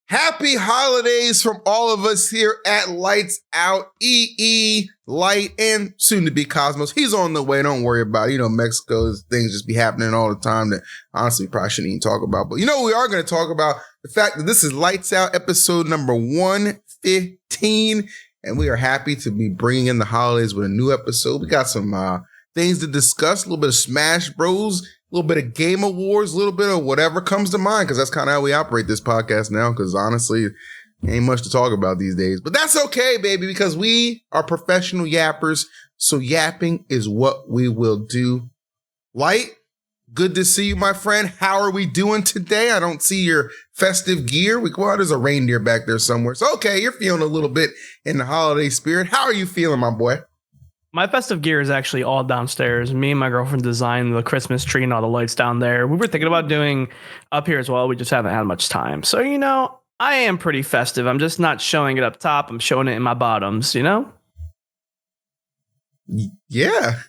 Happy holidays from all of us here at Lights Out. Light, and soon to be Cosmos. He's on the way. Don't worry about it. You know, Mexico's things just be happening all the time that honestly we probably shouldn't even talk about. But you know, we are going to talk about the fact that this is Lights Out episode number 115. And we are happy to be bringing in the holidays with a new episode. We got some things to discuss, a little bit of Smash Bros, a little bit of Game Awards, a little bit of whatever comes to mind, because that's kind of how we operate this podcast now, because honestly, ain't much to talk about these days. But that's okay, baby, because we are professional yappers, so yapping is what we will do. Light, good to see you, my friend. How are we doing today? I don't see your festive gear. Well, there's a reindeer back there somewhere. So, okay, you're feeling a little bit in the holiday spirit. How are you feeling, my boy? My festive gear is actually all downstairs. Me and my girlfriend designed the Christmas tree and all the lights down there. We were thinking about doing up here as well. We just haven't had much time. So, you know, I am pretty festive. I'm just not showing it up top. I'm showing it in my bottoms, you know? Yeah.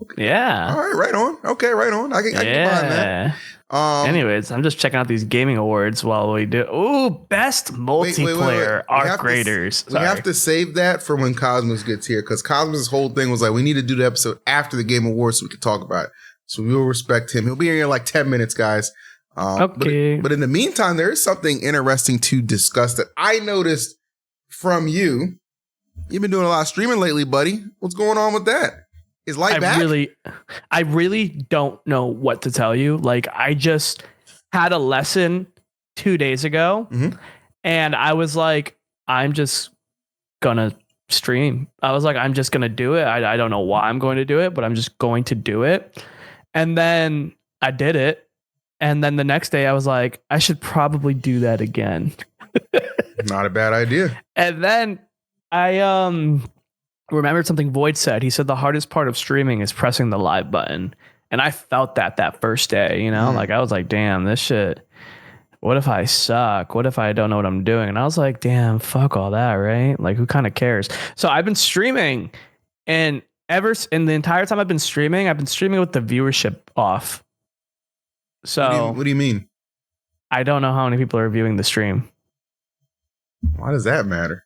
Okay. Yeah. All right, right on. Okay, right on. I can find that. Anyways, I'm just checking out these gaming awards while we do. Ooh, best multiplayer Arc Raiders. We have to save that for when Cosmos gets here, because Cosmos' whole thing was like, we need to do the episode after the Game Awards so we can talk about it. So we will respect him. He'll be here in like 10 minutes, guys. Okay. But in the meantime, there is something interesting to discuss that I noticed from you. You've been doing a lot of streaming lately, buddy. What's going on with that? Is Light back? I really don't know what to tell you. Like, I just had a lesson 2 days ago, and I was like, I'm just gonna stream. I was like, I'm just gonna do it. I don't know why I'm going to do it, but I'm just going to do it. And then I did it. And then the next day I was like, I should probably do that again. Not a bad idea. And then I remembered something Void said. He said the hardest part of streaming is pressing the live button. And I felt that first day, you know, like I was like, damn, this shit. What if I suck? What if I don't know what I'm doing? And I was like, damn, fuck all that, right? Like, who kind of cares? So I've been streaming, and the entire time I've been streaming with the viewership off. So what do you mean? I don't know how many people are viewing the stream. Why does that matter?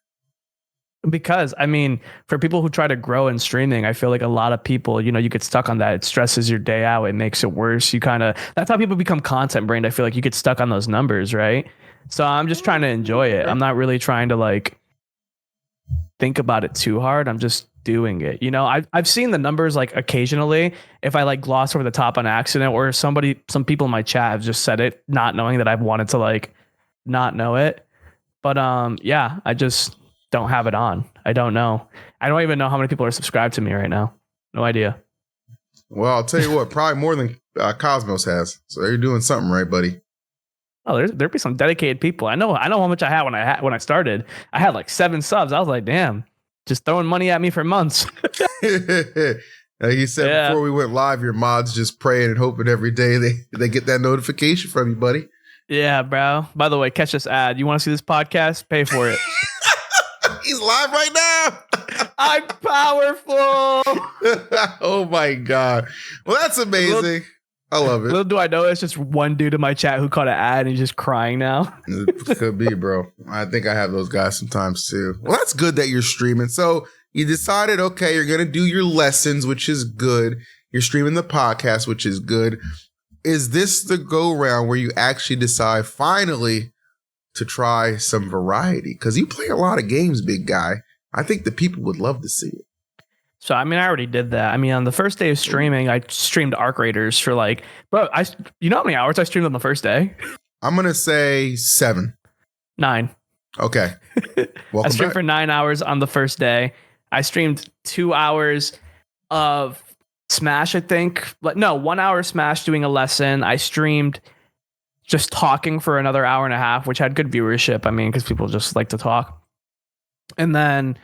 Because, I mean, for people who try to grow in streaming, I feel like a lot of people, you know, you get stuck on that. It stresses your day out. It makes it worse. That's how people become content brained. I feel like you get stuck on those numbers, right? So I'm just trying to enjoy it. I'm not really trying to like think about it too hard. I'm just doing it. You know, I've seen the numbers like occasionally if I like gloss over the top on accident, or some people in my chat have just said it, not knowing that I've wanted to like not know it. But yeah, I just don't have it on. I don't know. I don't even know how many people are subscribed to me right now. No idea. Well, I'll tell you what, probably more than Cosmos has. So you're doing something right, buddy. Oh, there'd be some dedicated people. I know how much I had when I started. I had like 7 subs. I was like, damn, just throwing money at me for months. Like you said before we went live, your mods just praying and hoping every day they get that notification from you, buddy. Yeah, bro. By the way, catch this ad. You want to see this podcast? Pay for it. He's live right now. I'm powerful. Oh my God. Well, that's amazing. I love it. Little do I know, it's just one dude in my chat who caught an ad and he's just crying now. It could be, bro. I think I have those guys sometimes too. Well, that's good that you're streaming. So you decided, okay, you're going to do your lessons, which is good. You're streaming the podcast, which is good. Is this the go round where you actually decide finally to try some variety? Because you play a lot of games, big guy. I think the people would love to see it. So, I mean, I already did that. I mean, on the first day of streaming, I streamed Arc Raiders for like, bro, you know how many hours I streamed on the first day? I'm going to say 7. 9. Okay. I streamed for 9 hours on the first day. I streamed 2 hours of Smash, I think. No, 1 hour Smash doing a lesson. I streamed just talking for another hour and a half, which had good viewership. I mean, because people just like to talk. And then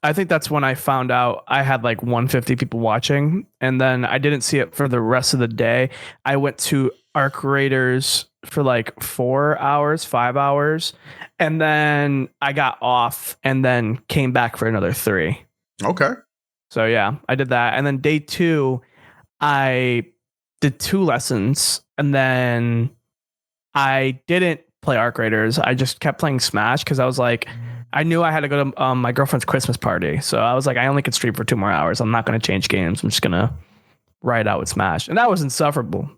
I think that's when I found out I had like 150 people watching. And then I didn't see it for the rest of the day. I went to Arc Raiders for like 4 hours, 5 hours. And then I got off and then came back for another 3. Okay. So yeah, I did that. And then day 2, I did 2 lessons. And then I didn't play Arc Raiders. I just kept playing Smash because I was like, I knew I had to go to my girlfriend's Christmas party. So I was like, I only could stream for 2 more hours. I'm not going to change games. I'm just going to ride out with Smash. And that was insufferable.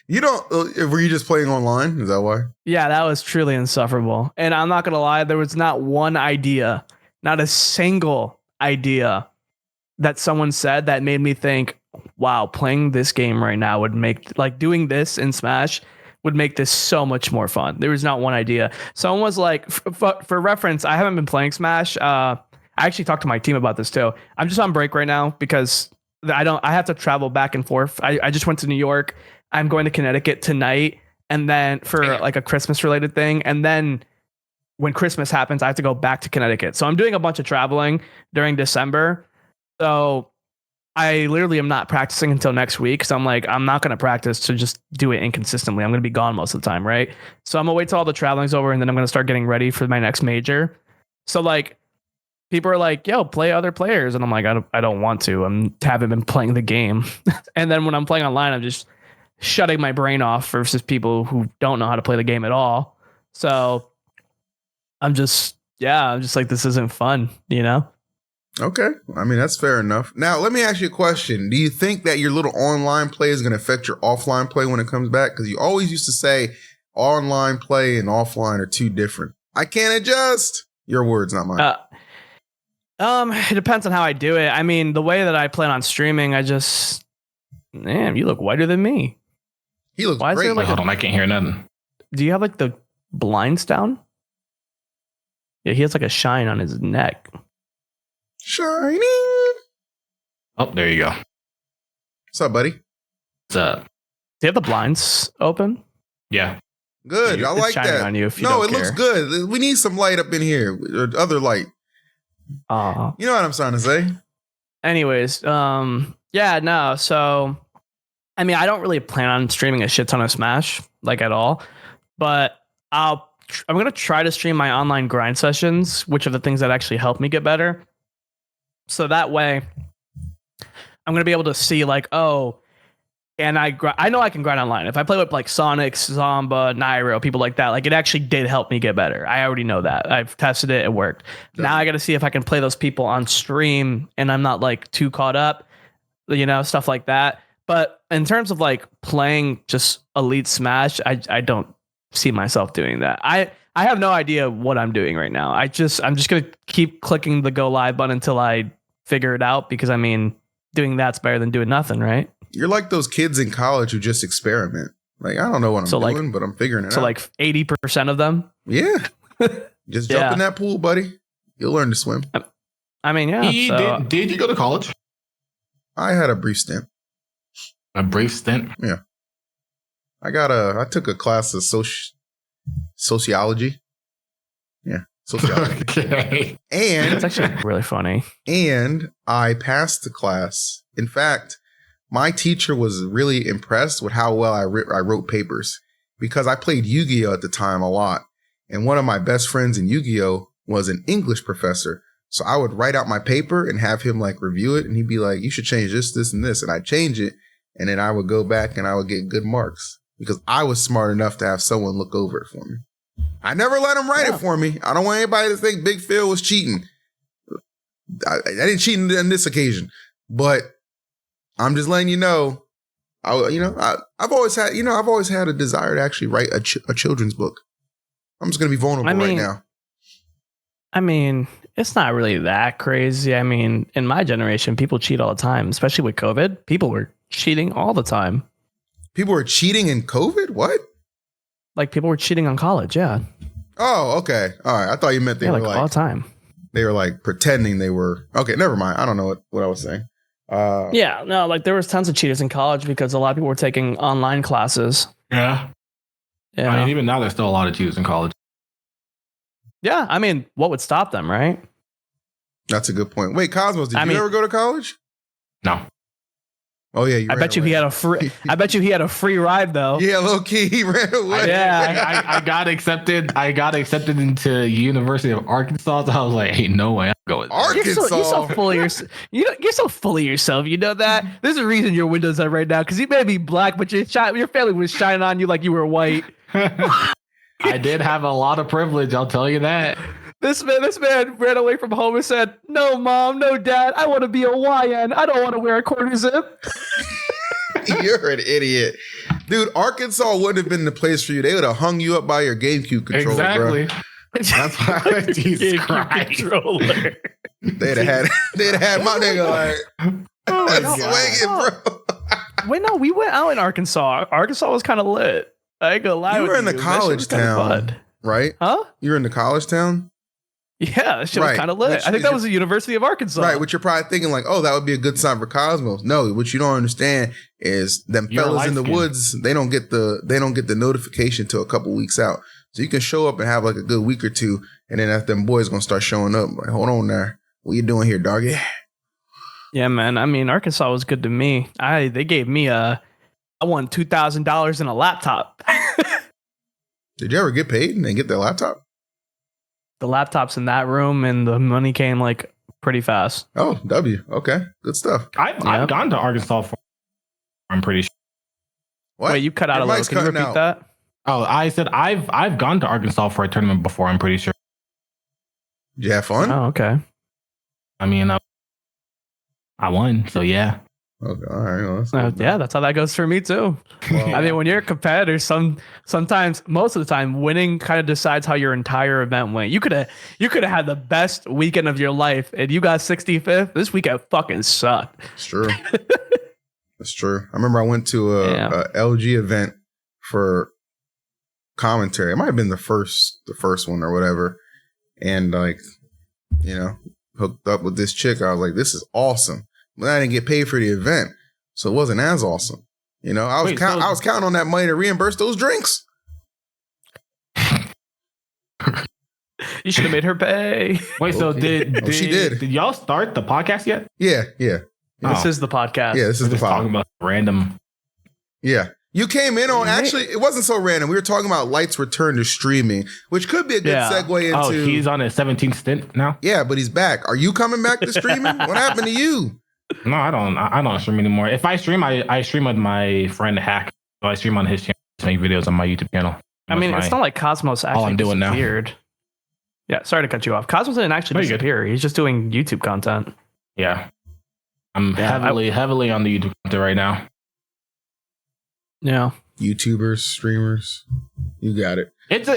You don't, were you just playing online? Is that why? Yeah, that was truly insufferable. And I'm not going to lie, there was not one idea, not a single idea that someone said that made me think, wow, playing this game right now would make, like, doing this in Smash would make this so much more fun. There was not one idea. Someone was like, for reference, I haven't been playing Smash. I actually talked to my team about this too. I'm just on break right now because I have to travel back and forth. I just went to New York. I'm going to Connecticut tonight, and then for like a Christmas related thing. And then when Christmas happens, I have to go back to Connecticut. So I'm doing a bunch of traveling during December. So I literally am not practicing until next week. So I'm like, I'm not going to practice to just do it inconsistently. I'm going to be gone most of the time. Right. So I'm going to wait till all the traveling's over, and then I'm going to start getting ready for my next major. So like, people are like, yo, play other players. And I'm like, I don't want to. I haven't been playing the game. And then when I'm playing online, I'm just shutting my brain off versus people who don't know how to play the game at all. So I'm just like, this isn't fun, you know? Okay. I mean, that's fair enough. Now, let me ask you a question. Do you think that your little online play is going to affect your offline play when it comes back? Because you always used to say online play and offline are two different. I can't adjust. Your words, not mine. It depends on how I do it. I mean, the way that I plan on streaming, damn, you look whiter than me. He looks great. Hold on, I can't hear nothing. Do you have like the blinds down? Yeah, he has like a shine on his neck. Shining. Oh, there you go. What's up, buddy? What's up? Do you have the blinds open? Yeah. Good. I like that. On you if you no, don't it care. looks good. We need some light up in here. Or other light. You know what I'm trying to say? Anyways, yeah, no. So, I mean, I don't really plan on streaming a shit ton of Smash, like, at all. But I'm going to try to stream my online grind sessions, which are the things that actually help me get better. So that way, I'm going to be able to see, like, oh, and I know I can grind online. If I play with, like, Sonic, Zomba, Nairo, people like that, like, it actually did help me get better. I already know that. I've tested it. It worked. Yeah. Now I got to see if I can play those people on stream and I'm not, like, too caught up, you know, stuff like that. But in terms of, like, playing just Elite Smash, I don't see myself doing that. I have no idea what I'm doing right now. I'm just going to keep clicking the go live button until I figure it out, because, I mean, doing that's better than doing nothing, right? You're like those kids in college who just experiment. Like, I don't know what I'm doing, but I'm figuring it out. So like 80% of them? Yeah. Just jump in that pool, buddy. You'll learn to swim. I mean, yeah. Did you go to college? I had a brief stint. A brief stint? Yeah. I took a class of sociology. Yeah. Sociology. Okay. And it's actually really funny. And I passed the class. In fact, my teacher was really impressed with how well I wrote papers, because I played Yu-Gi-Oh! At the time a lot. And one of my best friends in Yu-Gi-Oh! Was an English professor. So I would write out my paper and have him like review it. And he'd be like, you should change this, this, and this. And I'd change it. And then I would go back and I would get good marks because I was smart enough to have someone look over it for me. I never let him write it for me. I don't want anybody to think Big Phil was cheating. I didn't cheat on this occasion, but I'm just letting you know. I've always had a desire to actually write a children's book. I'm just gonna be vulnerable right now. I mean, it's not really that crazy. I mean, in my generation, people cheat all the time, especially with COVID. People were cheating all the time. People were cheating in COVID? What? Like, people were cheating on college, yeah. Oh, okay. All right. I thought you meant they were like all the time. They were like pretending they were. Okay, never mind. I don't know what I was saying. Yeah, no, like there was tons of cheaters in college because a lot of people were taking online classes. Yeah. I mean, even now there's still a lot of cheaters in college. Yeah, I mean, what would stop them, right? That's a good point. Wait, Cosmos, did you ever go to college? No. Oh yeah, I bet you he had a free. I bet you he had a free ride though. Yeah, low key, he ran away. I got accepted. I got accepted into University of Arkansas. So I was like, hey, no way, I'm going there. Arkansas. You're so full of yourself. You're so full of yourself. You know that. There's a reason your window's up right now because you may be black, but your family was shining on you like you were white. I did have a lot of privilege. I'll tell you that. This man ran away from home and said, "No, mom, no, dad. I want to be a YN. I don't want to wear a quarter zip." You're an idiot, dude. Arkansas wouldn't have been the place for you. They would have hung you up by your GameCube controller, Exactly. bro. That's why Jesus Christ. Controller. They'd have had my nigga like, swinging, bro. Wait, no, we went out in Arkansas. Arkansas was kind of lit. I ain't gonna lie. You with were in the That shit college was kinda town, fun. right? Huh? You were in the college town, Yeah, that shit was Right. kind of lit. Which I think is that your- was the University of Arkansas. right? Which you're probably thinking like, oh, that would be a good sign for Cosmos. No, what you don't understand is them You're fellas in the light-skinned. woods. They don't get the notification till a couple weeks out. So you can show up and have like a good week or two, and then after them boys gonna start showing up. Like, hold on there, what you doing here, doggy? Yeah, man. I mean, Arkansas was good to me. They gave me I won $2,000 in a laptop. Did you ever get paid and then get that laptop? The laptop's in that room, and the money came like pretty fast. Oh, W. Okay, good stuff. I've gone to Arkansas for. I'm pretty sure. What? Wait, you cut out Your a little. mic's Can you cutting repeat out. that? Oh, I said I've gone to Arkansas for a tournament before. I'm pretty sure. Did you have fun? Oh, okay. I mean, I won, so yeah. Okay, all right. Well, that's good. Yeah, that's how that goes for me too. Well, I mean, when you're a competitor, sometimes, most of the time, winning kind of decides how your entire event went. You could have had the best weekend of your life, and you got 65th. This weekend fucking sucked. it's true. That's true. I remember I went to a LG event for commentary. It might have been the first one or whatever, and like, you know, hooked up with this chick. I was like, this is awesome. But I didn't get paid for the event, so it wasn't as awesome. You know, I was counting on that money to reimburse those drinks. You should have made her pay. Wait, so did she did. Did y'all start the podcast yet? Yeah. This is the podcast. Yeah, this is We're the just talking problem. about random. Yeah. You came in on, actually, it wasn't so random. We were talking about Light's return to streaming, which could be a good segue into. Oh, he's on his 17th stint now. Yeah, but he's back. Are you coming back to streaming? What happened to you? No, I don't stream anymore. If I stream, I stream with my friend Hack. So I stream on his channel, make videos on my YouTube channel. I mean, it's not like Cosmos actually I'm doing now. disappeared. Yeah, sorry to cut you off. Cosmos didn't actually disappear. He's just doing YouTube content. Yeah. I'm heavily on the YouTube content right now. Yeah. YouTubers, streamers, you got it. It's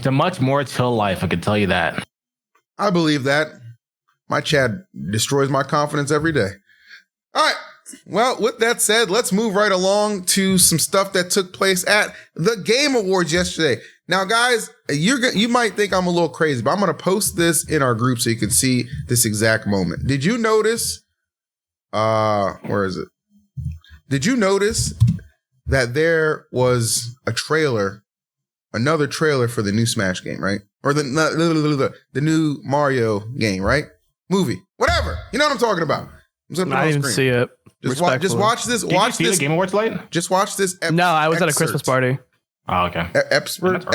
a much more chill life, I can tell you that. I believe that. My chat destroys my confidence every day. All right. Well, with that said, let's move right along to some stuff that took place at the Game Awards yesterday. Now, guys, you might think I'm a little crazy, but I'm going to post this in our group so you can see this exact moment. Did you notice? Where is it? Did you notice that there was another trailer for the new Smash game, right? Or the new Mario game, right? Movie, whatever. You know what I'm talking about. I'm just gonna put it I on didn't screen. see it. Just watch this. Did you see the Game Awards light? Just watch this. No, I was at a Christmas party. Oh, okay. Excerpt.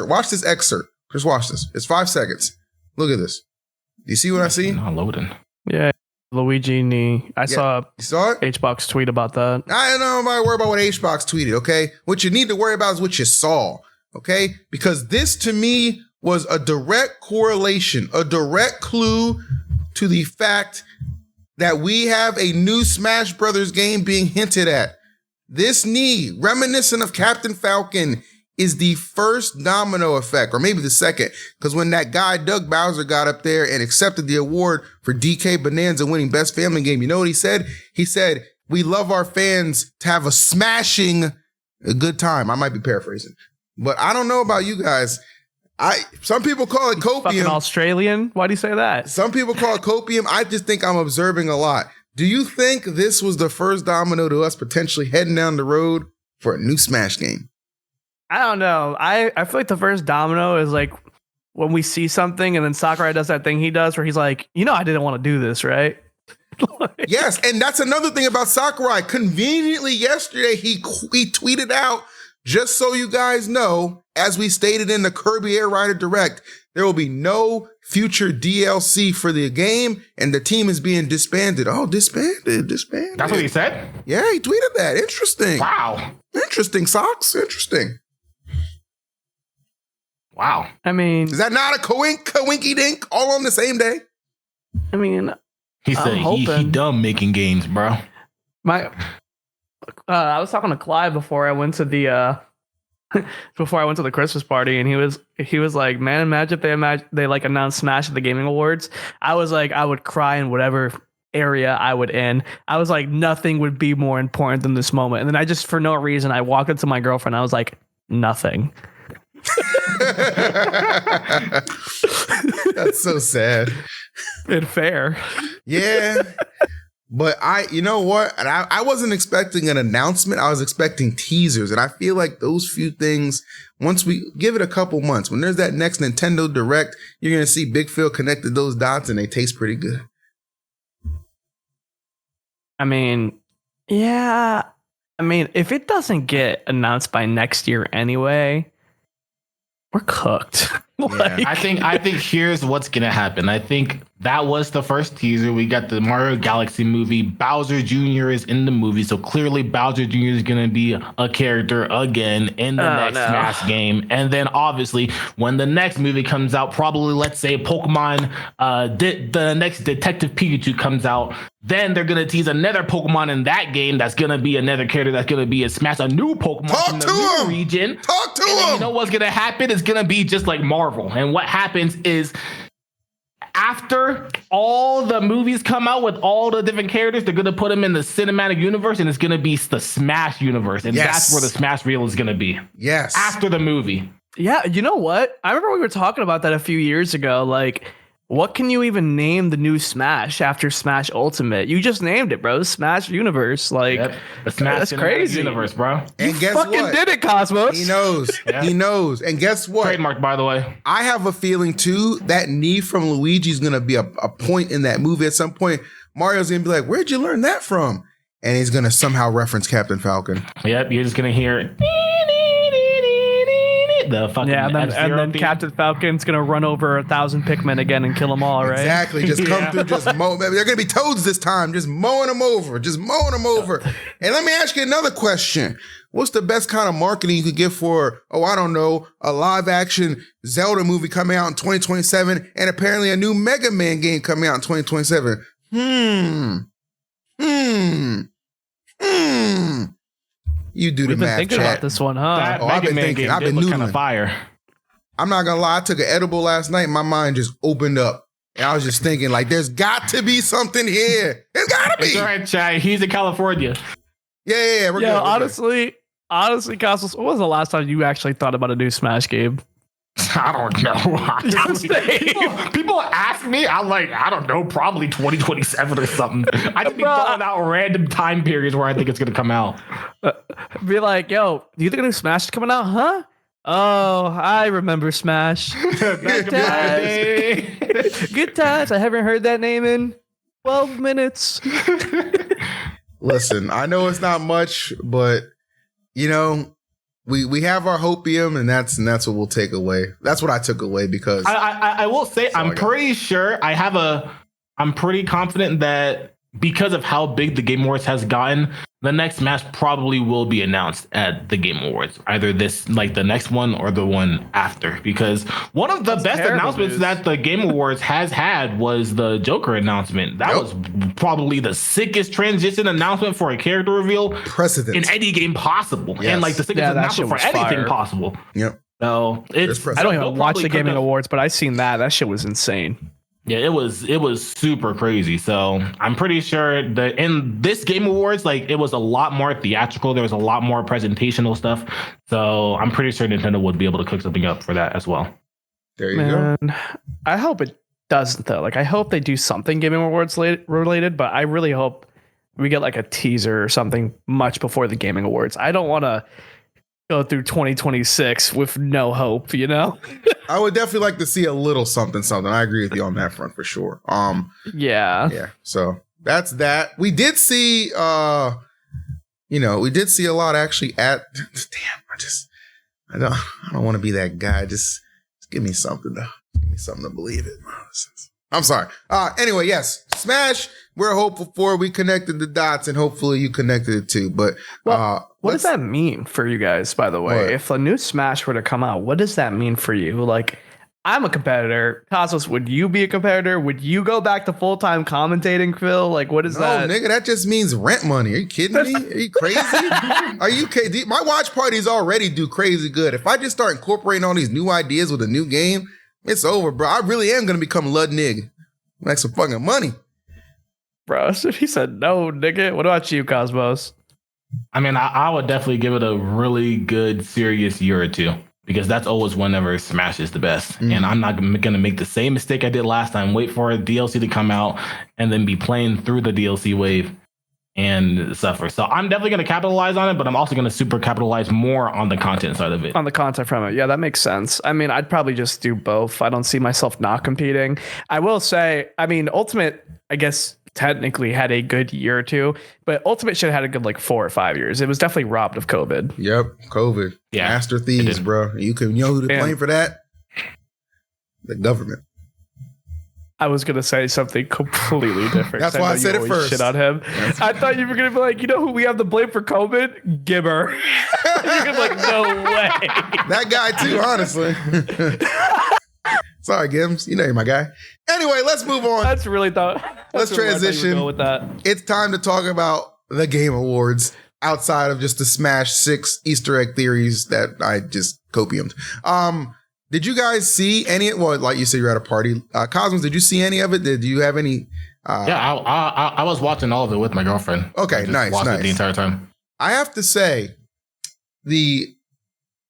Watch this excerpt. Just watch this. It's 5 seconds. Look at this. Do you see what I see? Not loading. Yeah, Luigi knee. I saw You saw it? HBox tweet about that. I don't know about worry about what HBox tweeted, okay? What you need to worry about is what you saw, okay? Because this to me was a direct correlation, a direct clue to the fact that we have a new Smash Brothers game being hinted at. This knee, reminiscent of Captain Falcon, is the first domino effect, or maybe the second, because when that guy Doug Bowser got up there and accepted the award for DK Bonanza winning Best Family Game, you know what he said? He said, "We love our fans to have a good time." I might be paraphrasing, but I don't know about you guys. Some people call it copium. Fucking Australian? Why do you say that? Some people call it copium. I just think I'm observing a lot. Do you think this was the first domino to us potentially heading down the road for a new Smash game? I don't know. I feel like the first domino is like when we see something and then Sakurai does that thing he does where he's like, I didn't want to do this, right? Yes, and that's another thing about Sakurai. Conveniently yesterday, he tweeted out, just so you guys know, as we stated in the Kirby Air Rider Direct, there will be no future DLC for the game, and the team is being disbanded. Oh, disbanded. That's what he said? Yeah, he tweeted that. Interesting. Wow. Interesting, Socks. Interesting. Wow. I mean, is that not a coinky dink all on the same day? I mean, he said he done making games, bro. I was talking to Clive before I went to the Christmas party, and he was like, man, imagine if they like announced Smash at the Gaming Awards. I was like, I would cry in whatever area I would in. I was like, nothing would be more important than this moment. And then I just, for no reason, I walked into my girlfriend. I was like, nothing. That's so sad and fair. Yeah. But you know what? And I wasn't expecting an announcement. I was expecting teasers. And I feel like those few things, once we give it a couple months, when there's that next Nintendo Direct, you're going to see Big Phil connected those dots and they taste pretty good. I mean, yeah. I mean, if it doesn't get announced by next year anyway, we're cooked. Yeah. I think here's what's gonna happen. I think that was the first teaser. We got the Mario Galaxy movie. Bowser Jr. is in the movie, so clearly Bowser Jr. is gonna be a character again in the next Smash game. And then obviously, when the next movie comes out, probably let's say Pokemon, the next Detective Pikachu comes out. Then they're gonna tease another Pokemon in that game that's gonna be another character that's gonna be a Smash, a new Pokemon from the new region. Talk to him. You know what's gonna happen? It's gonna be just like Marvel. And what happens is, after all the movies come out with all the different characters, they're gonna put them in the cinematic universe, and it's gonna be the Smash universe, and that's where the Smash reel is gonna be. Yes. After the movie. Yeah, you know what? I remember we were talking about that a few years ago. Like, what can you even name the new Smash after Smash Ultimate? You just named it, bro. Smash Universe. Like, the Smash that's crazy. Universe, bro. And guess fucking what? did it, Cosmos. He knows. Yeah. He knows. And guess what? Trademark, by the way. I have a feeling too that knee from Luigi is gonna be a point in that movie. At some point, Mario's gonna be like, "Where'd you learn that from?" And he's gonna somehow reference Captain Falcon. Yep, you're just gonna hear the fucking and then Captain Falcon's gonna run over 1,000 Pikmin again and kill them all, right? Exactly. Just come through, just mow. They're gonna be toads this time, just mowing them over. And let me ask you another question. What's the best kind of marketing you could get for, I don't know, a live action Zelda movie coming out in 2027 and apparently a new Mega Man game coming out in 2027? You do the math, thinking about this one, huh? I've been thinking. I've been kind of fire. I'm not gonna lie. I took an edible last night. And my mind just opened up, and I was just thinking, like, there's got to be something here. There's gotta be. It's all right, Chai. He's in California. Yeah. We're good. Honestly, Cosmos, when was the last time you actually thought about a new Smash game? I don't know. People ask me, I'm like, I don't know, probably 2027 or something. I just be throwing out random time periods where I think it's gonna come out. Be like, yo, do you think a new Smash is coming out? Huh? Oh, I remember Smash. Good times. Good times. I haven't heard that name in 12 minutes. Listen, I know it's not much, but you know, we have our hopium, and that's what we'll take away. That's what I took away, because I will say I'm pretty sure I'm pretty confident that because of how big the Game Awards has gotten, the next Smash probably will be announced at the Game Awards, either this, like the next one or the one after. Because one of the best announcements that the Game Awards has had was the Joker announcement. That was probably the sickest transition announcement for a character reveal precedent in any game possible, and like the sickest announcement for anything possible. Yep. So I don't even watch the Gaming Awards, but I seen that. That shit was insane. Yeah, it was super crazy. So I'm pretty sure that in this Game Awards, like, it was a lot more theatrical. There was a lot more presentational stuff. So I'm pretty sure Nintendo would be able to cook something up for that as well. There you go. I hope it doesn't, though. Like, I hope they do something Gaming Awards related, but I really hope we get like a teaser or something much before the Gaming Awards. I don't want to go through 2026 with no hope, you know? I would definitely like to see a little something. I agree with you on that front for sure. Yeah. So that's that. We did see, we did see a lot actually at. Damn, I don't want to be that guy. Just give me something to believe in. I'm sorry. Anyway, yes, Smash. We're hopeful for. We connected the dots, and hopefully you connected it too. But what does that mean for you guys? By the way, what? If a new Smash were to come out, what does that mean for you? Like, I'm a competitor. Cosmos, would you be a competitor? Would you go back to full-time commentating, Phil? Like, what is that? No, nigga, that just means rent money. Are you kidding me? Are you crazy? Are you crazy? My watch parties already do crazy good. If I just start incorporating all these new ideas with a new game, it's over, bro. I really am going to become Ludnig. Make some fucking money. Bro, he said no, nigga. What about you, Cosmos? I mean, I would definitely give it a really good, serious year or two. Because that's always whenever Smash is the best. And I'm not going to make the same mistake I did last time. Wait for a DLC to come out and then be playing through the DLC wave and suffer. So I'm definitely going to capitalize on it, but I'm also going to super capitalize more on the content side of it. On the content from it. Yeah, that makes sense. I mean, I'd probably just do both. I don't see myself not competing. I will say, I mean, Ultimate, I guess, technically had a good year or two, but Ultimate should have had a good 4 or 5 years. It was definitely robbed of COVID. Yep, COVID. Yeah, Master thieves, bro. You know who to blame for that? The government. I was gonna say something completely different. That's why I said it first. Shit on him. I thought you were gonna be like, you know who we have to blame for COVID? Gibber. You're gonna be like, no way. That guy too, honestly. Sorry, Gims. You know you're my guy. Anyway, let's move on. Let's transition with that. It's time to talk about the Game Awards outside of just the Smash 6 Easter egg theories that I just copiumed. Did you guys see any? Well, like you said, you're at a party. Cosmos, did you see any of it? Did you have any? Yeah, I was watching all of it with my girlfriend. Okay, nice. Watched it the entire time. I have to say, the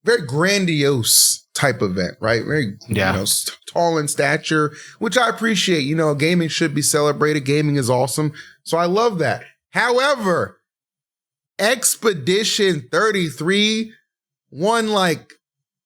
very grandiose type event, right? Very, tall in stature, which I appreciate. Gaming should be celebrated. Gaming is awesome. So I love that. However, Expedition 33 won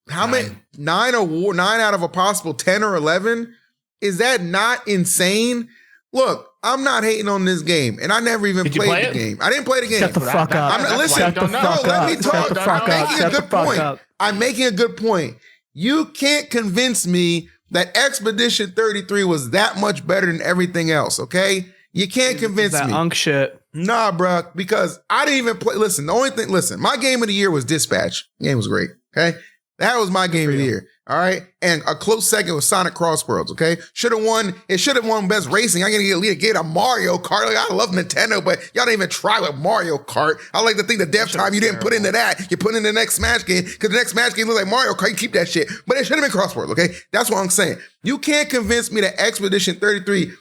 how many? 9 out of a possible 10 or 11? Is that not insane? Look, I'm not hating on this game, and I never even played the game. I didn't play the game. Shut the fuck up. Let me talk. I'm making a good point. You can't convince me that Expedition 33 was that much better than everything else, okay? You can't convince me. That unk shit. Nah, bro, because I didn't even play. Listen, my game of the year was Dispatch. The game was great, okay? That was my game of the year. All right. And a close second was Sonic Crossworlds. Okay. It should have won Best Racing. I'm going to get a Mario Kart. I love Nintendo, but y'all didn't even try with Mario Kart. I like to think the dev time you didn't put into that. You put in the next Smash game because the next Smash game looks like Mario Kart. You keep that shit. But it should have been Crossworlds. Okay. That's what I'm saying. You can't convince me that Expedition 33,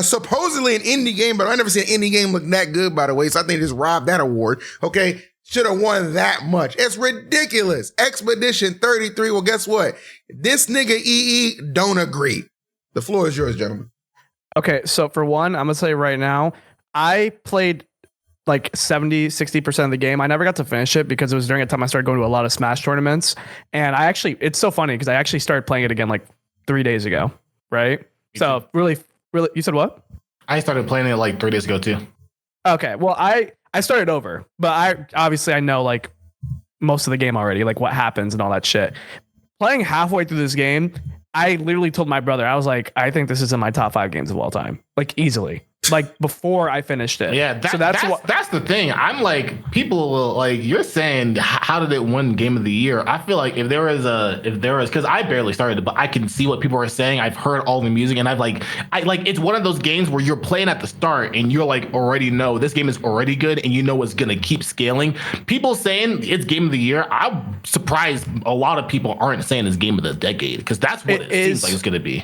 supposedly an indie game, but I never seen an indie game look that good, by the way. So I think they just robbed that award. Okay. Should have won that much. It's ridiculous. Expedition 33. Well, guess what? This nigga EE don't agree. The floor is yours, gentlemen. Okay, so for one, I'm going to say right now, I played 70-60% of the game. I never got to finish it because it was during a time I started going to a lot of Smash tournaments. And it's so funny because I actually started playing it again 3 days ago, right? So really, you said what? I started playing it 3 days ago too. Okay, well, I started over, but I know most of the game already, what happens and all that shit. Playing halfway through this game, I literally told my brother, I was like, I think this is in my top 5 games of all time, easily. Before I finished it. Yeah, that's the thing. I'm people will you're saying, how did it win Game of the Year? I feel like if there was because I barely started it, but I can see what people are saying. I've heard all the music, and it's one of those games where you're playing at the start and you're already know this game is already good, and you know it's gonna keep scaling. People saying it's Game of the Year, I'm surprised a lot of people aren't saying it's Game of the Decade, because that's what it seems like it's gonna be.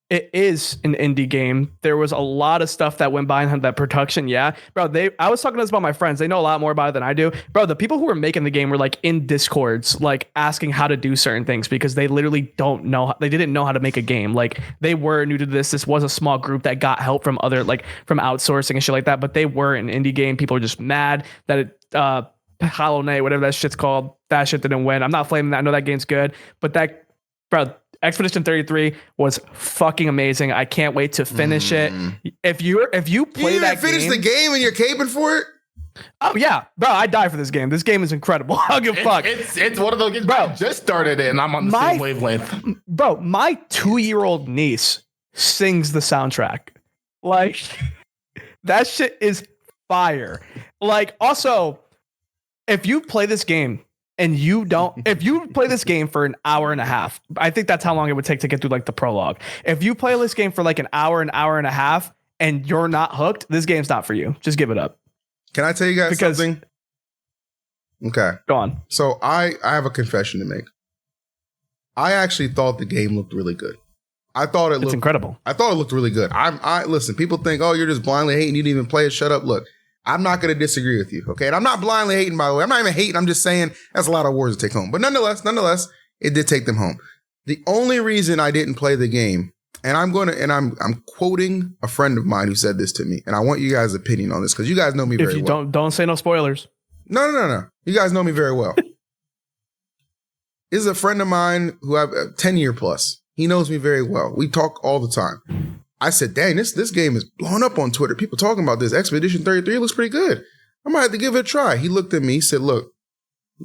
It is an indie game. There was a lot of stuff that went behind that production. Yeah, bro. I was talking to this about my friends. They know a lot more about it than I do, bro. The people who were making the game were in Discords, asking how to do certain things because they literally don't know. They didn't know how to make a game. They were new to this. This was a small group that got help from other from outsourcing and shit like that. But they were an indie game. People were just mad that it Hollow Knight, whatever that shit's called, that shit didn't win. I'm not flaming that. I know that game's good, but bro. Expedition 33 was fucking amazing. I can't wait to finish it. if you play that game, finish the game and you're caping for it. Oh yeah, bro, I die for this game. This game is incredible. I'll give a fuck. It's one of those games. Bro, I just started it and I'm on the same wavelength. Bro, my 2-year-old niece sings the soundtrack. Like that shit is fire. Like also, if you play this game and if you play this game for an hour and a half, I think that's how long it would take to get through like the prologue. If you play this game for like an hour and a half and you're not hooked, this game's not for you. Just give it up. Can I tell you guys something? Okay. Go on. So I have a confession to make. I actually thought the game looked really good. I thought it looked incredible. I thought it looked really good. I listen, people think, oh, you're just blindly hating, you didn't even play it. Shut up. Look, I'm not gonna disagree with you. Okay. And I'm not blindly hating, by the way. I'm not even hating, I'm just saying that's a lot of words to take home. But nonetheless, it did take them home. The only reason I didn't play the game, and I'm quoting a friend of mine who said this to me, and I want you guys' opinion on this because you guys know me very well. Don't say no spoilers. No. You guys know me very well. This is a friend of mine who I've 10-year plus. He knows me very well. We talk all the time. I said, dang, this game is blowing up on Twitter. People talking about this. Expedition 33 looks pretty good. I might have to give it a try. He looked at me, he said, look,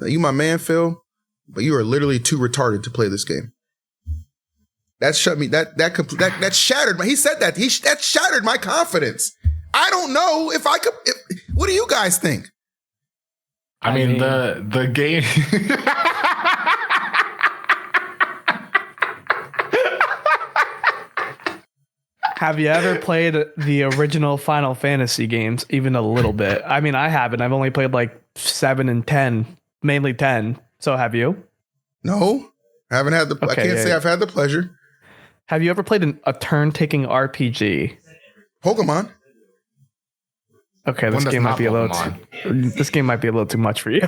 you my man, Phil, but you are literally too retarded to play this game. That shut me. That shattered my. He said that. That shattered my confidence. I don't know if I could. What do you guys think? I mean, the game. Have you ever played the original Final Fantasy games even a little bit? I mean, I haven't. I've only played like 7 and 10, mainly 10. So have you? No, I haven't had the. Okay, I can't say I've had the pleasure. Have you ever played a turn-taking RPG? Pokemon. Okay, this game might be a little too much for you.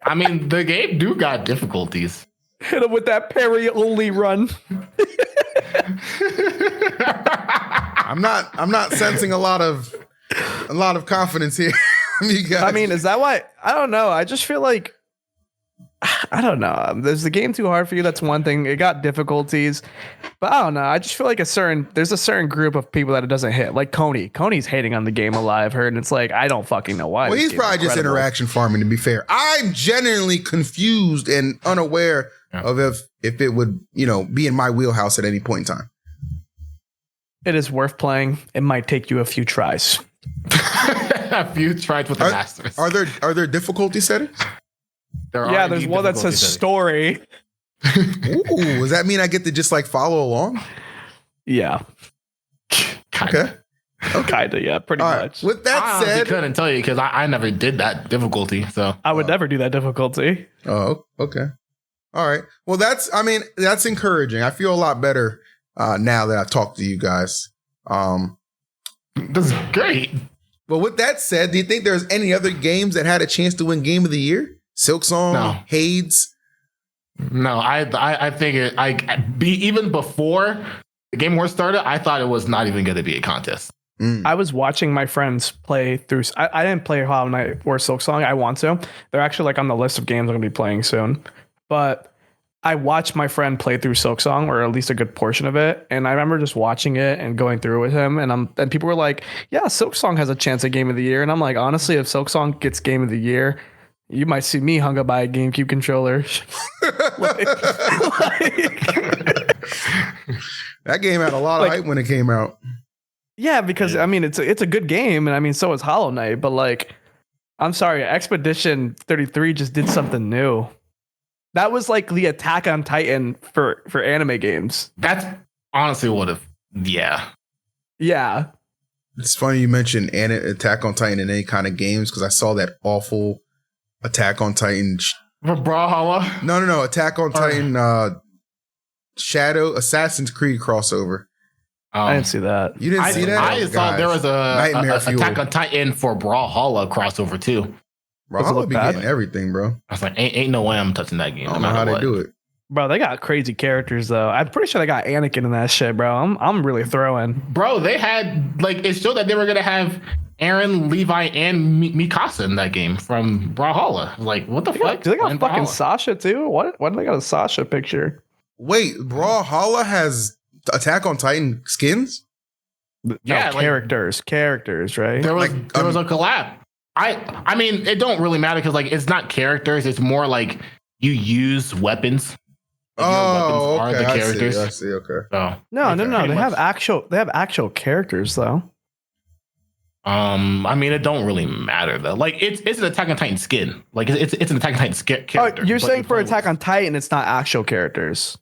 I mean, the game do got difficulties. Hit him with that parry only run. I'm not sensing a lot of confidence here. I mean, is that why? I don't know. I just feel like I don't know. Is the game too hard for you? That's one thing. It got difficulties, but I don't know. I just feel like there's a certain group of people that it doesn't hit. Like Coney. Coney's hating on the game a lot, I've heard, and it's like I don't fucking know why. Well, he's probably just interaction farming. To be fair, I'm genuinely confused and unaware of if it would be in my wheelhouse at any point in time. It is worth playing. It might take you a few tries. A few tries with the masters. Are there difficulty settings? There's one that says story. Ooh, does that mean I get to just like follow along? Yeah. Kinda. Okay. Kinda, yeah, pretty much. With that said, I couldn't tell you because I never did that difficulty. So I would never do that difficulty. Oh, okay. All right. Well, that's encouraging. I feel a lot better now that I've talked to you guys. That's great. But with that said, do you think there's any other games that had a chance to win Game of the Year? Silksong, no. Hades. No, I figured even before the Game Awards started, I thought it was not even going to be a contest. I was watching my friends play through. I didn't play Hollow Knight or Silksong. I want to. They're actually like on the list of games I'm going to be playing soon. But I watched my friend play through Silksong, or at least a good portion of it. And I remember just watching it and going through with him. And people were like, "Yeah, Silksong has a chance at Game of the Year." And I'm like, honestly, if Silksong gets Game of the Year, you might see me hung up by a GameCube controller. That game had a lot of hype when it came out. Yeah, because I mean it's a good game, and I mean so is Hollow Knight. But like, I'm sorry, Expedition 33 just did something new. That was like the Attack on Titan for anime games. That's honestly yeah. It's funny you mentioned Attack on Titan in any kind of games because I saw that awful Attack on Titan. Brawlhalla? No. Attack on Titan Shadow Assassin's Creed crossover. I didn't see that. You didn't see that? I thought there was a Attack on Titan for Brawlhalla crossover too. Brawlhalla be getting everything, bro. I was like, ain't no way I'm touching that game. I don't know how they do it. Bro, they got crazy characters though. I'm pretty sure they got Anakin in that shit, bro. I'm really throwing. Bro, they had it showed that they were gonna have Aaron, Levi, and Mikasa in that game from Brawlhalla. Like, what the fuck? They got fucking Sasha too. What? Why do they got a Sasha picture? Wait, Brawlhalla has Attack on Titan skins? Yeah, no, characters, right? There was a collab. I mean, it don't really matter because like it's not characters. It's more like you use weapons. Like, oh, weapons okay. are the characters. I see. Okay. So, No. pretty They much. have actual characters though. I mean, it don't really matter though. Like it's an Attack on Titan skin. Like it's an Attack on Titan character. Oh, you're but saying you for play Attack on Titan, it's not actual characters.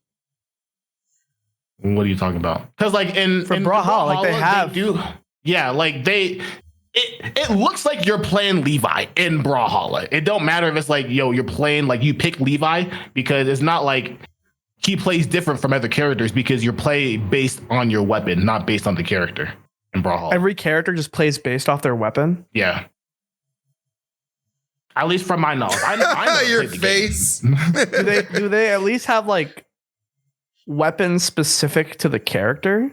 What are you talking about? Because like in Brawlhalla, like they have. Yeah, like it looks like you're playing Levi in Brawlhalla. It don't matter if it's like, you're playing like you pick Levi because it's not like he plays different from other characters because you're play based on your weapon, not based on the character in Brawlhalla. Every character just plays based off their weapon. Yeah. At least from my knowledge. I know Your face. do they at least have like weapons specific to the character?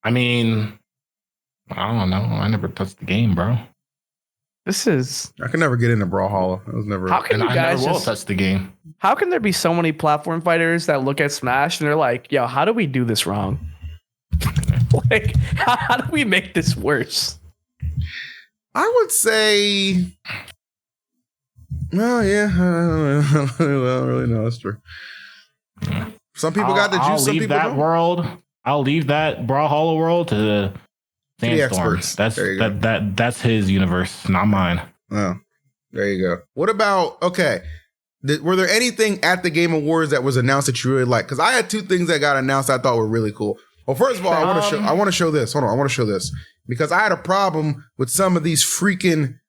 I mean, I don't know. I never touched the game, bro. This is. I can never get into Brawlhalla. I was never. How can you I guys never will just touch the game. How can there be so many platform fighters that look at Smash and they're like, "Yo, how do we do this wrong? Like, how do we make this worse?" I would say. Oh yeah, I don't really know. That's true. Some people got the juice. Some people don't. I'll leave that Brawlhalla world to the Sandstorm. Experts. That's his universe, not mine. Oh, there you go. What about were there anything at the Game Awards that was announced that you really liked? Because I had two things that got announced I thought were really cool. Well, first of all, I want to show this. Hold on, I want to show this because I had a problem with some of these freaking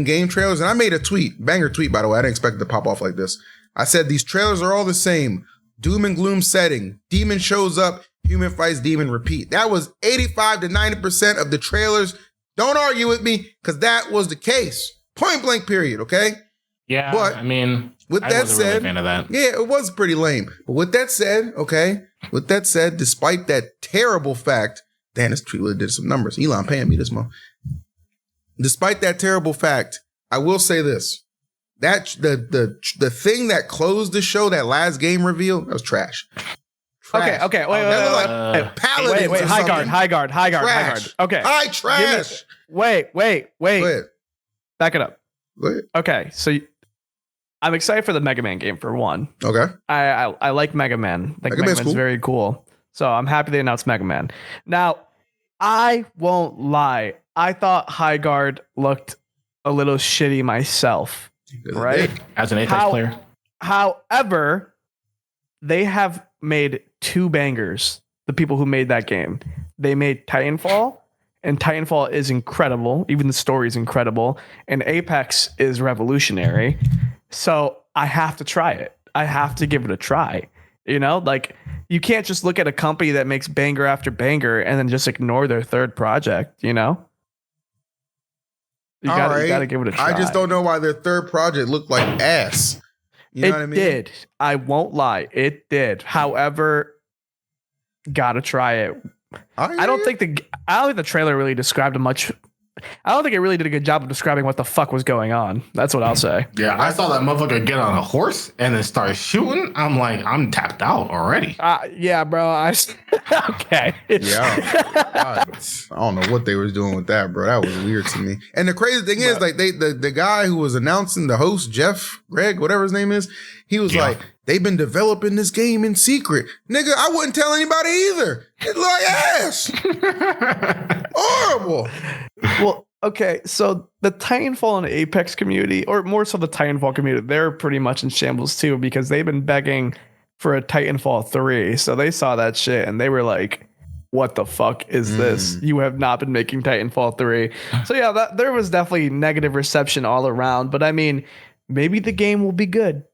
game trailers, and I made a banger tweet, by the way. I didn't expect it to pop off like this. I said these trailers are all the same. Doom and gloom setting. Demon shows up. Human fights demon. Repeat. That was 85 to 90% of the trailers. Don't argue with me, because that was the case. Point blank. Period. Okay. Yeah, but I mean, with that said, really a fan of that. Yeah, it was pretty lame. But with that said, despite that terrible fact, damn, this tweet really did some numbers. Elon paying me this month. Despite that terrible fact, I will say this. That the thing that closed the show, that last game reveal, that was trash. Okay, wait, Paladins. Wait, high guard. Okay. High trash. Wait. Go ahead. Back it up. Go ahead. Okay, so I'm excited for the Mega Man game for one. Okay. I like Mega Man. Like Mega Man's cool. Very cool. So I'm happy they announced Mega Man. Now, I won't lie. I thought High Guard looked a little shitty myself. Right? As an Apex player. However, they have made two bangers. The people who made that game. They made Titanfall, and Titanfall is incredible. Even the story is incredible. And Apex is revolutionary. So I have to try it. I have to give it a try. Like you can't just look at a company that makes banger after banger and then just ignore their third project, You gotta give it a try. I just don't know why their third project looked like ass. You know what I mean? It did. I won't lie. It did. However, gotta try it. I don't think the trailer really described much. I don't think it really did a good job of describing what the fuck was going on. That's what I'll say. Yeah, I saw that motherfucker get on a horse and then start shooting. I'm like, I'm tapped out already. Yeah, bro. Okay. Yeah. I don't know what they was doing with that, bro. That was weird to me. And the crazy thing is, like, the guy who was announcing, the host, Greg, whatever his name is, he was like, they've been developing this game in secret. Nigga, I wouldn't tell anybody either. It looked like ass. Horrible. Well, okay, so the Titanfall and Apex community, or more so the Titanfall community, they're pretty much in shambles too, because they've been begging for a Titanfall 3. So they saw that shit and they were like, what the fuck is this? You have not been making Titanfall 3. So yeah, there was definitely negative reception all around. But I mean, maybe the game will be good.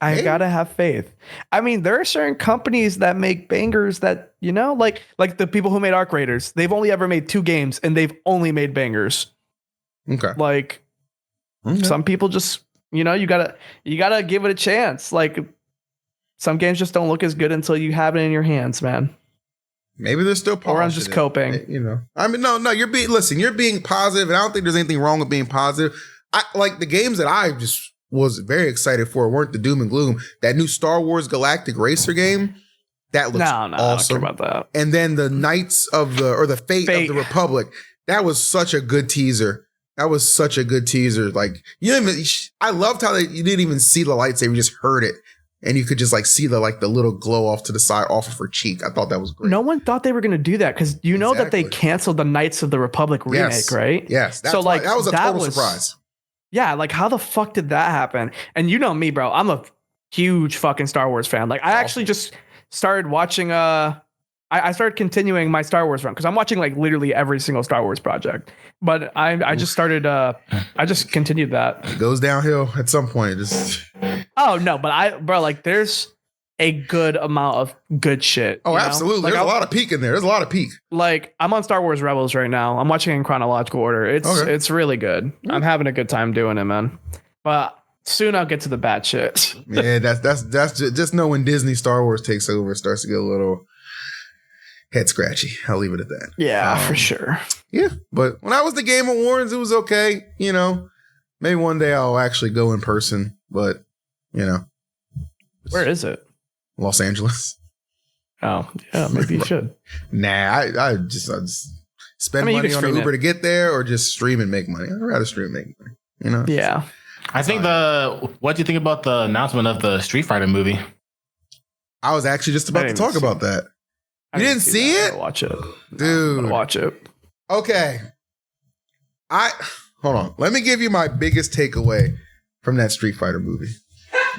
I gotta have faith. I mean, there are certain companies that make bangers that, like the people who made Arc Raiders. They've only ever made 2 games and they've only made bangers. Okay. Like some people just, you gotta give it a chance. Like some games just don't look as good until you have it in your hands, man. Maybe they're still polishing. Or I'm just coping. I mean, no, you're being positive, and I don't think there's anything wrong with being positive. I like the games that I just was very excited for weren't the doom and gloom. That new Star Wars Galactic Racer game, That looks I don't awesome. care about that. And then the Knights of the Fate of the Republic. That was such a good teaser. Like I loved how you didn't even see the lightsaber, you just heard it. And you could just like see the little glow off to the side off of her cheek. I thought that was great. No one thought they were going to do that because you know that they canceled the Knights of the Republic remake, right? Yes. That was a total surprise. Yeah, like how the fuck did that happen? And you know me, bro. I'm a huge fucking Star Wars fan. Like I actually just started watching I started continuing my Star Wars run because I'm watching like literally every single Star Wars project. But I just started I just continued that. It goes downhill at some point. Oh no, but like there's a good amount of good shit. Oh, absolutely. Like, there's a lot of peak in there. There's a lot of peak. Like I'm on Star Wars Rebels right now. I'm watching in chronological order. It's really good. I'm having a good time doing it, man. But soon I'll get to the bad shit. Yeah, that's just know when Disney Star Wars takes over, it starts to get a little head scratchy. I'll leave it at that. Yeah, for sure. Yeah, but when I was the Game Awards, it was okay. You know, maybe one day I'll actually go in person, but you know, where is it? Los Angeles. Oh, yeah, maybe you should. Nah, I just spend money on an Uber to get there, or just stream and make money. I'd rather stream and make money. You know? Yeah. I think what do you think about the announcement of the Street Fighter movie? I was actually just about to talk about that. You didn't see it? Watch it, dude. Watch it. Okay. Hold on. Let me give you my biggest takeaway from that Street Fighter movie.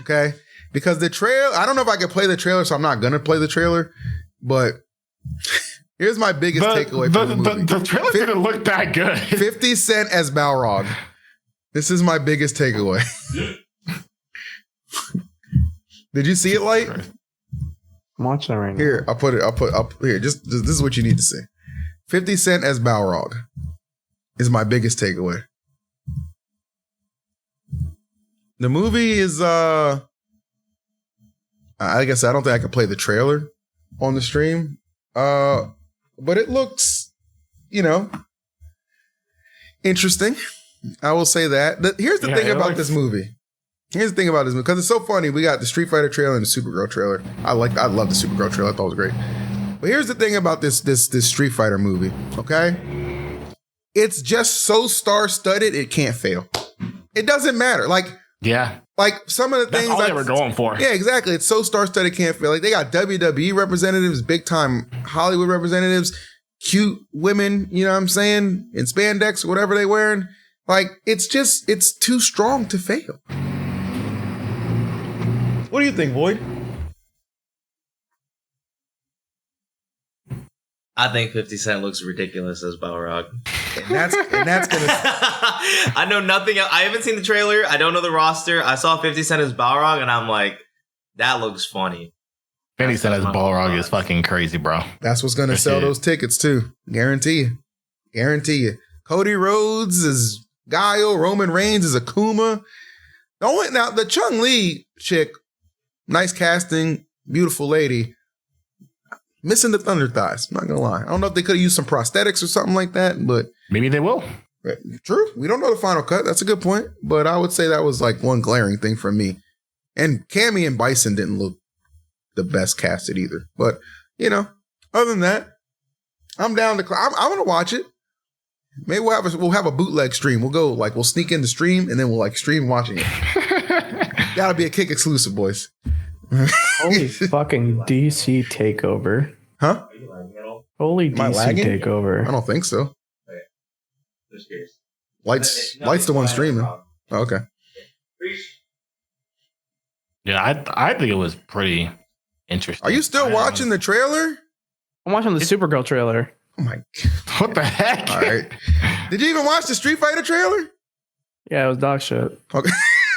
Okay, because the trailer. I don't know if I can play the trailer, so I'm not gonna play the trailer. But here's my biggest takeaway from the movie. The trailer didn't look that good. 50 Cent as Balrog. This is my biggest takeaway. Did you see it, Light? I'm watching it right now. Here, I'll put up here. Just this is what you need to see. 50 Cent as Balrog is my biggest takeaway. The movie is I guess I don't think I can play the trailer on the stream. But it looks, interesting. I will say that. Here's the thing about this movie. Here's the thing about this movie, because it's so funny. We got the Street Fighter trailer and the Supergirl trailer. I love the Supergirl trailer. I thought it was great. But here's the thing about this Street Fighter movie, okay? It's just so star-studded, it can't fail. It doesn't matter. Like some of the things that's all they were going for. Yeah, exactly. It's so star-studded, it can't fail. Like they got WWE representatives, big-time Hollywood representatives, cute women, you know what I'm saying, in spandex, whatever they wearing. Like it's too strong to fail. What do you think, Void? I think 50 Cent looks ridiculous as Balrog. And that's gonna I know nothing else. I haven't seen the trailer. I don't know the roster. I saw 50 Cent as Balrog and I'm like, that looks funny. 50 Cent as Balrog is fucking crazy, bro. That's what's gonna sell those tickets too. Guarantee you. Cody Rhodes is Guile, Roman Reigns is Akuma. Now the Chun-Li chick, nice casting, beautiful lady. Missing the thunder thighs. I'm not gonna lie. I don't know if they could have used some prosthetics or something like that, but maybe they will. True. We don't know the final cut. That's a good point. But I would say that was like one glaring thing for me. And Cammy and Bison didn't look the best casted either. But other than that, I'm down to. I'm gonna watch it. Maybe we'll have a bootleg stream. We'll sneak in the stream and then we'll stream watching it. Gotta be a Kick exclusive, boys. Holy fucking DC takeover. Huh? Holy DC takeover. I don't think so. Just curious. Light's the one streaming. Oh, okay. Yeah, I think it was pretty interesting. Are you still watching the trailer? I'm watching the Supergirl trailer. Oh my God. What the heck? All right. Did you even watch the Street Fighter trailer? Yeah, it was dog shit. Okay.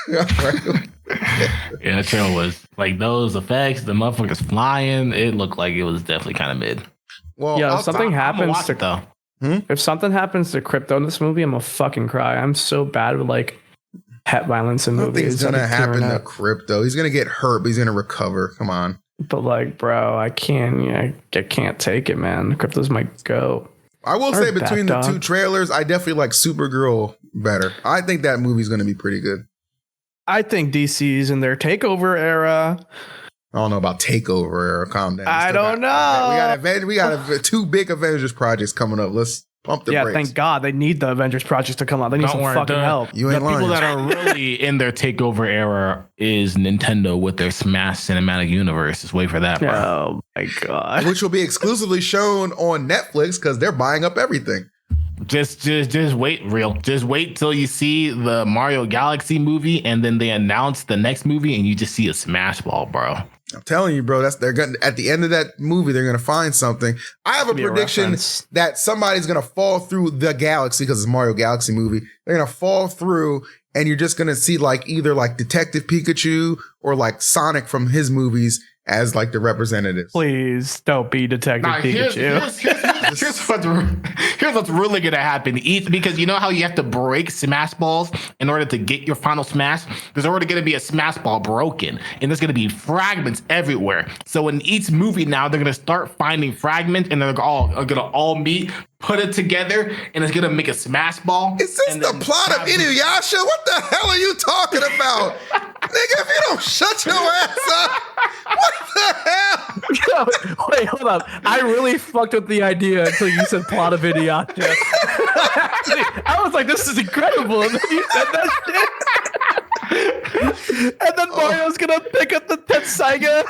Yeah, the trailer was like those effects, the motherfuckers flying. It looked like it was definitely kind of mid. Well, if something happens to if something happens to Crypto in this movie, I'm gonna fucking cry. I'm so bad with pet violence in movies. I don't think it's gonna happen to Crypto. He's gonna get hurt, but he's gonna recover. Come on. But bro, I can't take it, man. Crypto's my go. I will say between the two trailers, I definitely like Supergirl better. I think that movie's gonna be pretty good. I think DC's in their takeover era. I don't know about Takeover or Calm Down. I don't know. We got two big Avengers projects coming up. Let's pump the brakes. Thank God. They need the Avengers projects to come out. They need some fucking help. You ain't lying. The people that are really in their Takeover era is Nintendo with their Smash Cinematic Universe. Just wait for that, bro. Oh my God. Which will be exclusively shown on Netflix because they're buying up everything. Just wait, real. Just wait till you see the Mario Galaxy movie, and then they announce the next movie, and you just see a Smash Ball, bro. I'm telling you, bro. They're gonna at the end of that movie, they're gonna find something. I have a prediction that somebody's gonna fall through the galaxy because it's a Mario Galaxy movie. They're gonna fall through, and you're just gonna see like either like Detective Pikachu or like Sonic from his movies as like the representatives. Please don't be Detective Pikachu. Here's what's really gonna happen. Because you know how you have to break Smash Balls in order to get your final Smash? There's already gonna be a Smash Ball broken, and there's gonna be fragments everywhere. So in each movie now, they're gonna start finding fragments, and they're gonna all meet, put it together, and it's gonna make a Smash Ball. Is this the plot of Inuyasha? What the hell are you talking about? Nigga, if you don't shut your ass up, what the hell? Wait, hold up. I really fucked with the idea until you said plot of Inuyasha. I was like, this is incredible. And then you said that shit. And then Mario's gonna pick up the Tenseiga.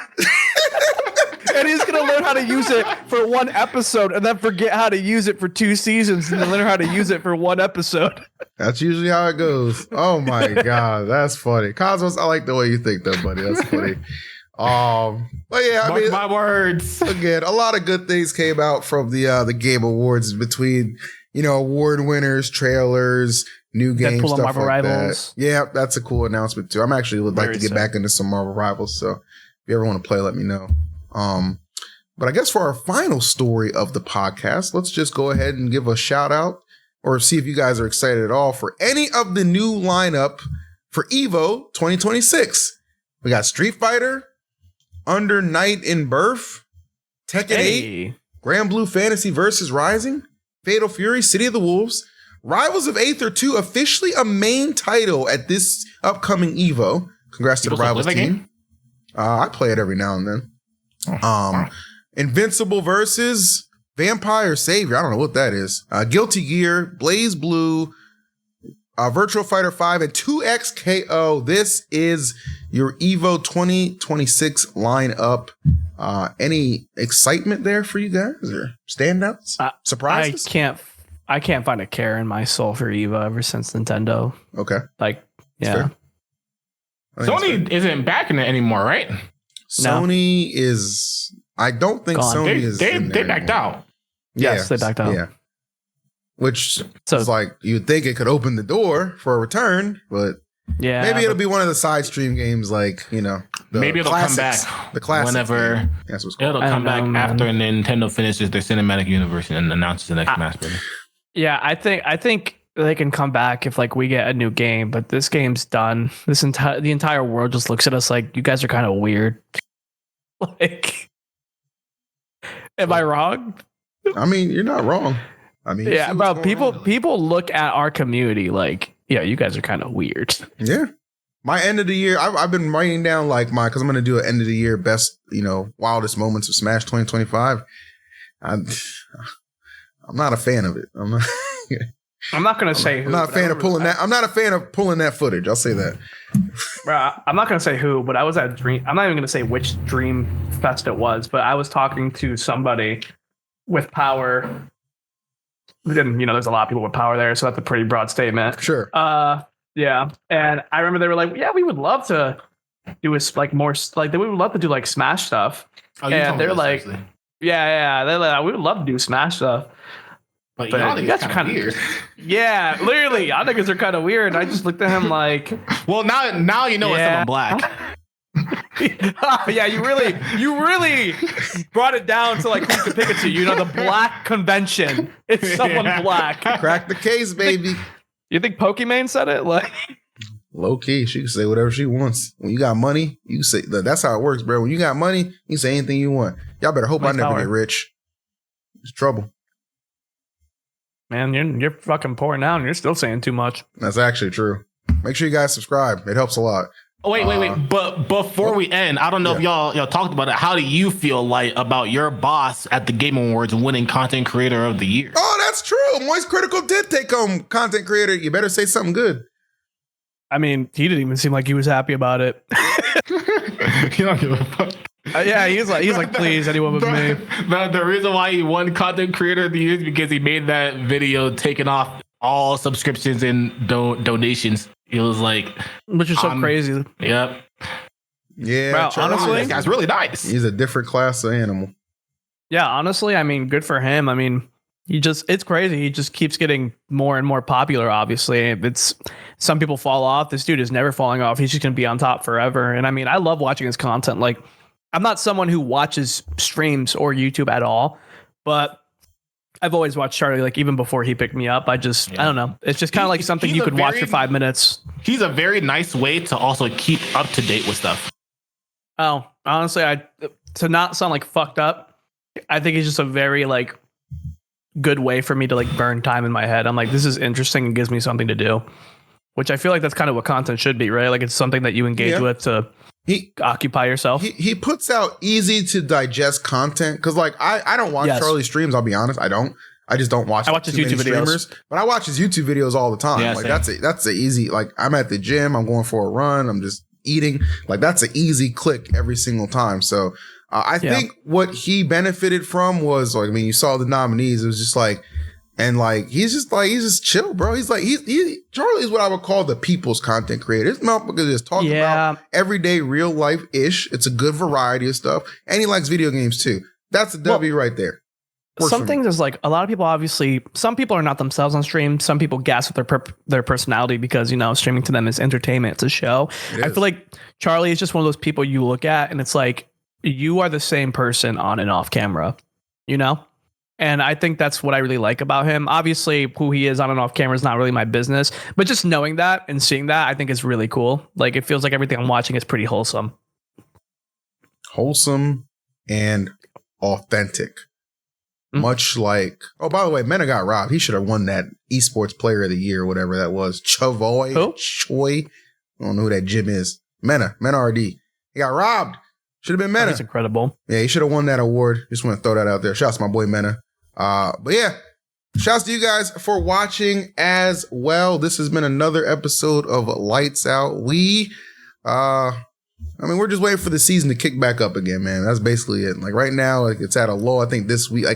And he's gonna learn how to use it for one episode and then forget how to use it for 2 seasons and then learn how to use it for one episode. That's usually how it goes. Oh my God, that's funny. Cosmos, I like the way you think though, buddy. That's funny. But yeah, I mean, my words. Again, a lot of good things came out from the Game Awards between, award winners, trailers, new games, Deadpool stuff and Marvel like Rivals. that. Yeah, that's a cool announcement too. I'm actually would like to get back into some Marvel Rivals. So if you ever want to play, let me know. But I guess for our final story of the podcast, let's just go ahead and give a shout out or see if you guys are excited at all for any of the new lineup for EVO 2026. We got Street Fighter, Under Night in Birth, Tekken 8, Grand Blue Fantasy Versus Rising, Fatal Fury, City of the Wolves, Rivals of Aether 2, officially a main title at this upcoming EVO. Congrats to the Rivals team. I play it every now and then. Invincible versus Vampire Savior. I don't know what that is. Guilty Gear, Blaze Blue, Virtual Fighter 5, and 2XKO. This is your EVO 2026 lineup. Any excitement there for you guys or standouts? Surprises? I can't find a care in my soul for EVO ever since Nintendo. Okay. Yeah. Sony isn't backing it anymore, right? Sony is. I don't think Sony is. They backed out. Yes, they backed out. Yeah. Which is like you'd think it could open the door for a return, but maybe it'll be one of the side stream games, like maybe it'll classics, come back the classics whenever it'll come back after Nintendo finishes their cinematic universe and announces the next Smash Bros. Yeah, I think they can come back if we get a new game, but this game's done. The entire world just looks at us like you guys are kind of weird. Am I wrong? I mean, you're not wrong. I mean, yeah, bro. People look at our community like, yeah, you guys are kind of weird. Yeah. My end of the year, I've been writing down because I'm going to do an end of the year best, wildest moments of Smash 2025. I'm not a fan of it. I'm not going to say who. I'm not a fan of pulling that. I'm not a fan of pulling that footage. I'll say that. Bro, I'm not going to say who, but I was at Dream. I'm not even going to say which Dream Fest it was, but I was talking to somebody with power. And, there's a lot of people with power there, so that's a pretty broad statement. Sure. Yeah. And I remember they were like, yeah, we would love to do we would love to do Smash stuff. Oh, and they're like, seriously. yeah, they're like, we would love to do Smash stuff. But y'all you guys are kind of weird. Yeah, literally, y'all niggas are kind of weird. And I just looked at him like, well, now you know it's someone black. Yeah, you really brought it down to who you could pick it to. The black convention. It's someone black. Crack the case, baby. You think Pokimane said it? Low key, she can say whatever she wants. When you got money, you say that's how it works, bro. When you got money, you can say anything you want. Y'all better hope I never get rich. It's trouble. Man, you're fucking poor now, and you're still saying too much. That's actually true. Make sure you guys subscribe. It helps a lot. Wait. But before we end, I don't know if y'all talked about it. How do you feel like about your boss at the Game Awards winning Content Creator of the Year? Oh, that's true. Moist Critical did take home Content Creator. You better say something good. I mean, he didn't even seem like he was happy about it. You don't give a fuck. Yeah, he's like, please, anyone but me. The reason why he won Content Creator of the Year is because he made that video taking off all subscriptions and donations. It was like, which is so crazy. Yep. Yeah. Bro, honestly, that guy's really nice. He's a different class of animal. Yeah, honestly, I mean, good for him. I mean, it's crazy. He just keeps getting more and more popular, obviously. Some people fall off. This dude is never falling off. He's just going to be on top forever. And I mean, I love watching his content. Like, I'm not someone who watches streams or YouTube at all, but I've always watched Charlie, like even before he picked me up. I don't know. It's just kind of like something you could watch for 5 minutes. He's a very nice way to also keep up to date with stuff. Oh, honestly, to not sound like fucked up, I think it's just a very like good way for me to like burn time in my head. I'm like, this is interesting and gives me something to do, which I feel like that's kind of what content should be, right? Like it's something that you engage with to occupy yourself. He puts out easy to digest content because like I don't watch Charlie's streams. I'll be honest, I just don't watch. I watch his YouTube videos, but I watch his YouTube videos all the time. Yeah, like that's a easy. Like I'm at the gym, I'm going for a run, I'm just eating. Like that's an easy click every single time. So I think what he benefited from was like, I mean, you saw the nominees. It was just like. And like he's just chill, bro. He's like Charlie is what I would call the people's content creator. This motherfucker just talking about everyday real life ish. It's a good variety of stuff, and he likes video games too. That's a W right there. Some things is like a lot of people obviously. Some people are not themselves on stream. Some people gas with their personality because streaming to them is entertainment. It's a show. I feel like Charlie is just one of those people you look at and it's like you are the same person on and off camera, And I think that's what I really like about him. Obviously, who he is on and off camera is not really my business, but just knowing that and seeing that, I think is really cool. Like, it feels like everything I'm watching is pretty wholesome. Wholesome and authentic. Much like, oh, by the way, Mena got robbed. He should have won that esports player of the year or whatever that was. Choi. I don't know who that Jim is. Mena RD. He got robbed. Should have been Mena. That's incredible. Yeah, he should have won that award. Just want to throw that out there. Shouts to my boy Mena. But yeah, shouts to you guys for watching as well. This has been another episode of Lights Out. We're just waiting for the season to kick back up again, man. That's basically it. Like right now, like it's at a low. I think this week, I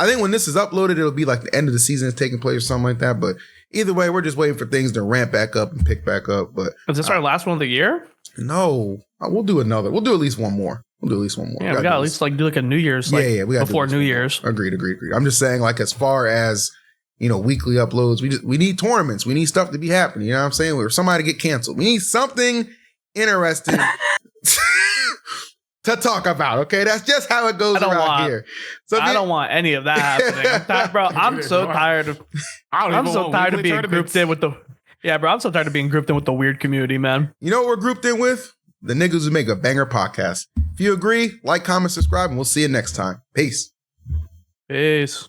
think when this is uploaded, it'll be like the end of the season is taking place or something like that. But either way, we're just waiting for things to ramp back up and pick back up. But is this our last one of the year? No, we'll do another. We'll do at least one more. Yeah, we got at least like do like a New Year's. We got before New Year's. Agreed. I'm just saying, like as far as weekly uploads, we need tournaments. We need stuff to be happening. You know what I'm saying? Or somebody get canceled. We need something interesting to talk about. Okay, that's just how it goes around here. So I don't want any of that happening, bro. I'm so tired of. I'm so tired of being grouped in with the. Yeah, bro. I'm so tired of being grouped in with the weird community, man. You know what we're grouped in with? The niggas who make a banger podcast. If you agree, like, comment, subscribe, and we'll see you next time. Peace. Peace.